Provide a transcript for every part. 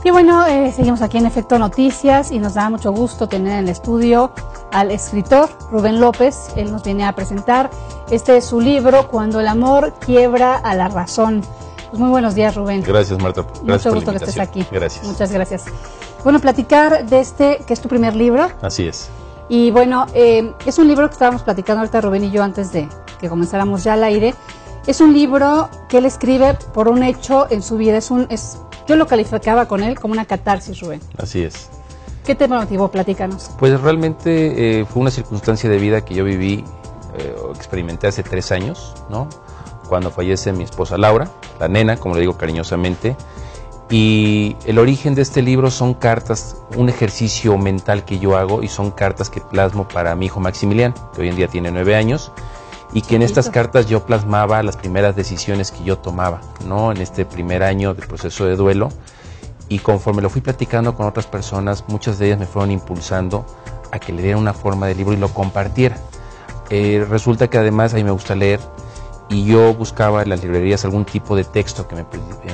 Y bueno, seguimos aquí en Efecto Noticias y nos da mucho gusto tener en el estudio al escritor Rubén López. Él nos viene a presentar su libro, Cuando el amor quiebra a la razón. Pues muy buenos días, Rubén. Gracias, Marta. Gracias mucho gusto que estés aquí. Gracias. Muchas gracias. Bueno, platicar de que es tu primer libro. Así es. Y bueno, es un libro que estábamos platicando ahorita Rubén y yo antes de que comenzáramos ya al aire. Es un libro que él escribe por un hecho en su vida. Yo lo calificaba con él como una catarsis, Rubén. Así es. ¿Qué te motivó? Platícanos. Pues realmente fue una circunstancia de vida que yo viví, experimenté hace 3 años, ¿no? Cuando fallece mi esposa Laura, la nena, como le digo cariñosamente. Y el origen de este libro son cartas, un ejercicio mental que yo hago, y son cartas que plasmo para mi hijo Maximiliano, que hoy en día tiene 9 años, y que en estas cartas yo plasmaba las primeras decisiones que yo tomaba, ¿no? En este primer año de proceso de duelo, y conforme lo fui platicando con otras personas, muchas de ellas me fueron impulsando a que le diera una forma de libro y lo compartiera. Resulta que además a mí me gusta leer, y yo buscaba en las librerías algún tipo de texto que me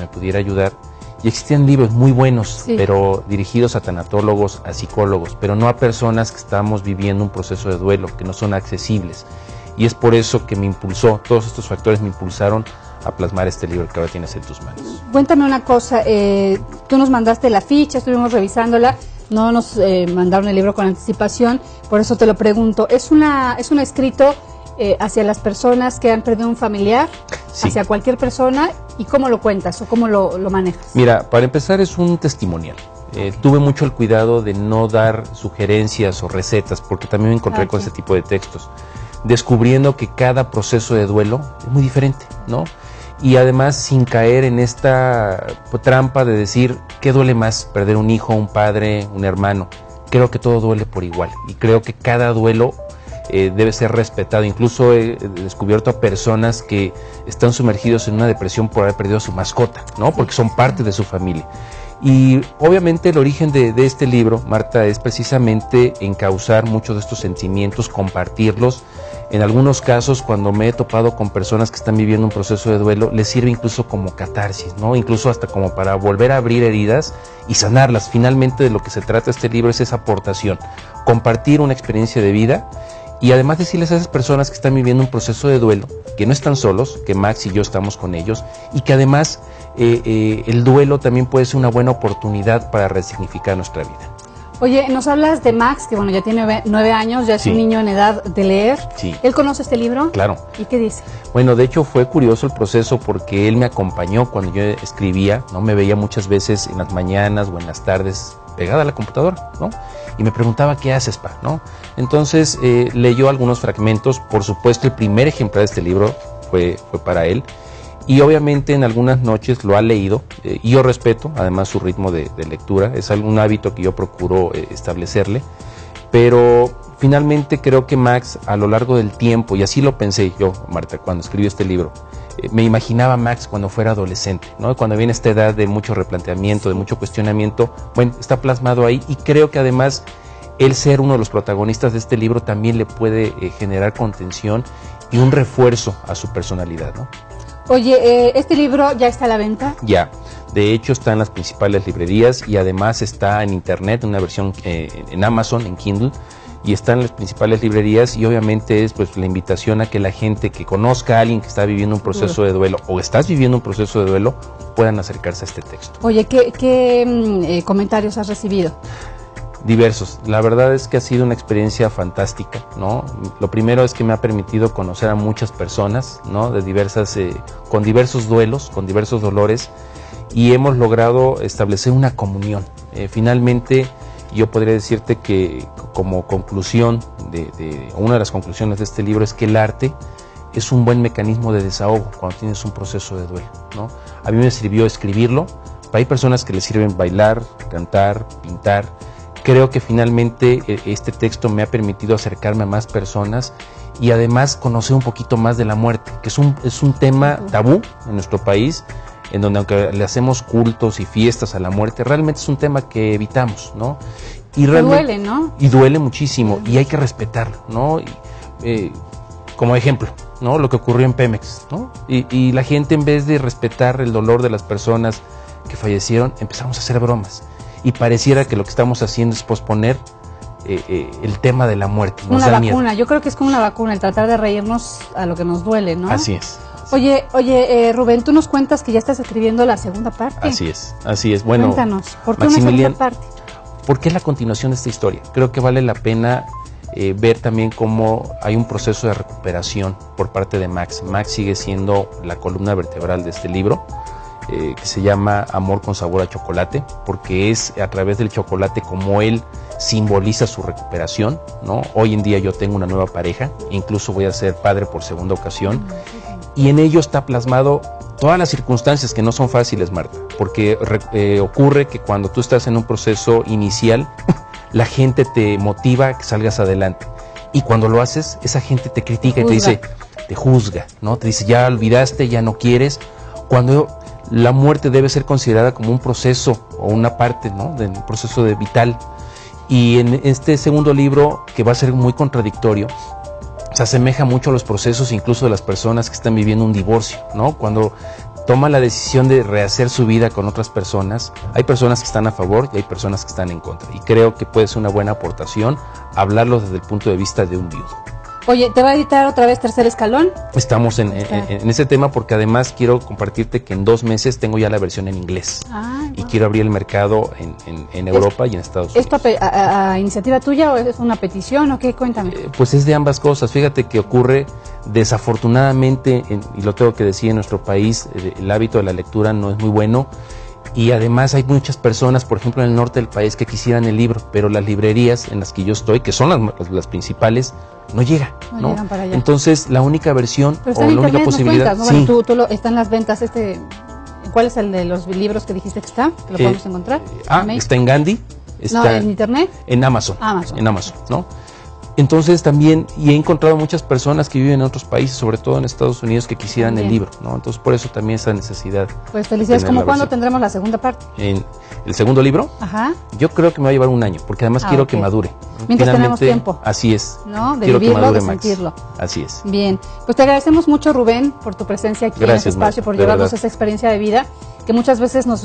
pudiera ayudar, y existían libros muy buenos, sí, pero dirigidos a tanatólogos, a psicólogos, pero no a personas que estamos viviendo un proceso de duelo, que no son accesibles. Y es por eso que me impulsó, todos estos factores me impulsaron a plasmar este libro que ahora tienes en tus manos. Cuéntame una cosa, tú nos mandaste la ficha, estuvimos revisándola, no nos mandaron el libro con anticipación, por eso te lo pregunto. ¿Es un escrito hacia las personas que han perdido un familiar, sí, hacia cualquier persona, y cómo lo cuentas o cómo lo manejas? Mira, para empezar es un testimonial. Tuve mucho el cuidado de no dar sugerencias o recetas, porque también me encontré con ese tipo de textos, descubriendo que cada proceso de duelo es muy diferente, ¿no? Y además sin caer en esta trampa de decir ¿qué duele más? Perder un hijo, un padre, un hermano. Creo que todo duele por igual, y creo que cada duelo debe ser respetado. Incluso he descubierto a personas que están sumergidos en una depresión por haber perdido a su mascota, ¿no? Porque son parte de su familia. Y obviamente el origen de este libro, Marta, es precisamente encauzar muchos de estos sentimientos, compartirlos. En algunos casos, cuando me he topado con personas que están viviendo un proceso de duelo, les sirve incluso como catarsis, ¿no? Incluso hasta como para volver a abrir heridas y sanarlas. Finalmente de lo que se trata este libro es esa aportación, compartir una experiencia de vida, y además decirles a esas personas que están viviendo un proceso de duelo, que no están solos, que Max y yo estamos con ellos, y que además el duelo también puede ser una buena oportunidad para resignificar nuestra vida. Oye, nos hablas de Max, que bueno, ya tiene 9 años, ya es un niño en edad de leer. Sí. ¿Él conoce este libro? Claro. ¿Y qué dice? Bueno, de hecho fue curioso el proceso porque él me acompañó cuando yo escribía, ¿no? Me veía muchas veces en las mañanas o en las tardes pegada a la computadora, ¿no? Y me preguntaba, ¿qué haces, pa? ¿No? Entonces leyó algunos fragmentos. Por supuesto, el primer ejemplar de este libro fue para él, y obviamente en algunas noches lo ha leído, y yo respeto además su ritmo de lectura. Es algún hábito que yo procuro establecerle, pero finalmente creo que Max, a lo largo del tiempo, y así lo pensé yo, Marta, cuando escribí este libro, me imaginaba a Max cuando fuera adolescente, ¿no? Cuando viene esta edad de mucho replanteamiento, de mucho cuestionamiento, bueno, está plasmado ahí, y creo que además el ser uno de los protagonistas de este libro también le puede generar contención y un refuerzo a su personalidad, ¿no? Oye, ¿este libro ya está a la venta? Ya, de hecho está en las principales librerías, y además está en internet, en una versión en Amazon, en Kindle, y está en las principales librerías. Y obviamente es pues la invitación a que la gente que conozca a alguien que está viviendo un proceso de duelo, o estás viviendo un proceso de duelo, puedan acercarse a este texto. Oye, ¿qué comentarios has recibido? Diversos. La verdad es que ha sido una experiencia fantástica, ¿no? Lo primero es que me ha permitido conocer a muchas personas, ¿no? De diversas, con diversos duelos, con diversos dolores, y hemos logrado establecer una comunión. Finalmente, yo podría decirte que como conclusión, una de las conclusiones de este libro es que el arte es un buen mecanismo de desahogo cuando tienes un proceso de duelo, ¿no? A mí me sirvió escribirlo, hay personas que les sirven bailar, cantar, pintar. Creo que finalmente este texto me ha permitido acercarme a más personas, y además conocer un poquito más de la muerte, que es un tema tabú en nuestro país, en donde aunque le hacemos cultos y fiestas a la muerte, realmente es un tema que evitamos, ¿no? Y duele, ¿no? Y duele muchísimo, y hay que respetarlo, ¿no? Como ejemplo, ¿no? Lo que ocurrió en Pemex, ¿no? Y la gente, en vez de respetar el dolor de las personas que fallecieron, empezamos a hacer bromas. Y pareciera que lo que estamos haciendo es posponer el tema de la muerte. Nos una da vacuna, miedo. yo creo que es como una vacuna, el tratar de reírnos a lo que nos duele, ¿no? Así es. Oye, Rubén, tú nos cuentas que ya estás escribiendo la segunda parte. Así es, así es. Bueno, cuéntanos, ¿por qué una segunda parte? Porque es la continuación de esta historia. Creo que vale la pena ver también cómo hay un proceso de recuperación por parte de Max. Max sigue siendo la columna vertebral de este libro, que se llama Amor con sabor a chocolate, porque es a través del chocolate como él simboliza su recuperación, ¿no? Hoy en día yo tengo una nueva pareja, incluso voy a ser padre por segunda ocasión, y en ello está plasmado todas las circunstancias que no son fáciles, Marta, porque ocurre que cuando tú estás en un proceso inicial, la gente te motiva a que salgas adelante, y cuando lo haces, esa gente te critica y te dice, te juzga, ¿no? Te dice, ya olvidaste, ya no quieres, cuando la muerte debe ser considerada como un proceso o una parte, ¿no?, del proceso vital. Y en este segundo libro, que va a ser muy contradictorio, se asemeja mucho a los procesos incluso de las personas que están viviendo un divorcio, ¿no? Cuando toman la decisión de rehacer su vida con otras personas, hay personas que están a favor y hay personas que están en contra. Y creo que puede ser una buena aportación hablarlo desde el punto de vista de un viudo. Oye, ¿te va a editar otra vez Tercer Escalón? Estamos en ese tema porque además quiero compartirte que en 2 meses tengo ya la versión en inglés. Y quiero abrir el mercado en Europa y en Estados Unidos. ¿Esto a iniciativa tuya o es una petición o qué? Cuéntame. Pues es de ambas cosas. Fíjate que ocurre desafortunadamente, y lo tengo que decir, en nuestro país el hábito de la lectura no es muy bueno. Y además hay muchas personas, por ejemplo en el norte del país, que quisieran el libro, pero las librerías en las que yo estoy, que son las principales, no llega, ¿no? Llegan para allá. Entonces la única versión pero o la única posibilidad, ¿no? Bueno, tú está en las ventas. ¿Cuál es el de los libros que dijiste que está? ¿Que lo podemos encontrar? Está en Gandhi, está en internet, en Amazon, en Amazon, ¿no? Entonces también, y he encontrado muchas personas que viven en otros países, sobre todo en Estados Unidos, que quisieran el libro, ¿no? Entonces por eso también esa necesidad. Pues felicidades. ¿Cómo cuándo tendremos la segunda parte? En el segundo libro, yo creo que me va a llevar 1 año, porque además quiero que madure. Mientras tenemos tiempo. Así es. ¿No? De quiero vivirlo, que madure, de sentirlo. Max. Así es. Bien, pues te agradecemos mucho, Rubén, por tu presencia aquí en este espacio, por llevarnos esa experiencia de vida, que muchas veces nos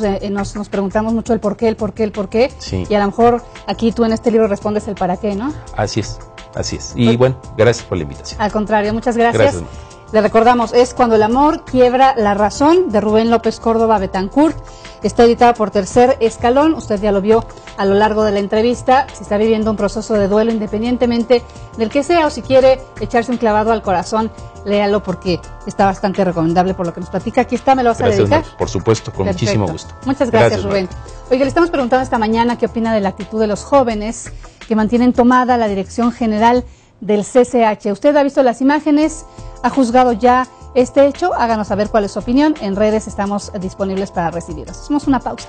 preguntamos mucho el por qué, sí. Y a lo mejor aquí tú en este libro respondes el para qué, ¿no? Así es. Así es. Y bueno, gracias por la invitación. Al contrario, muchas gracias. Le recordamos, es Cuando el amor quiebra la razón, de Rubén López Córdoba Betancourt. Está editada por Tercer Escalón. Usted ya lo vio a lo largo de la entrevista. Si está viviendo un proceso de duelo, independientemente del que sea, o si quiere echarse un clavado al corazón, léalo porque está bastante recomendable por lo que nos platica. Aquí está, ¿me lo vas a dedicar? Por supuesto, con muchísimo gusto. Muchas gracias, Rubén. Oiga, le estamos preguntando esta mañana qué opina de la actitud de los jóvenes que mantienen tomada la dirección general del CCH. ¿Usted ha visto las imágenes? ¿Ha juzgado ya este hecho? Háganos saber cuál es su opinión. En redes estamos disponibles para recibirlos. Hacemos una pausa.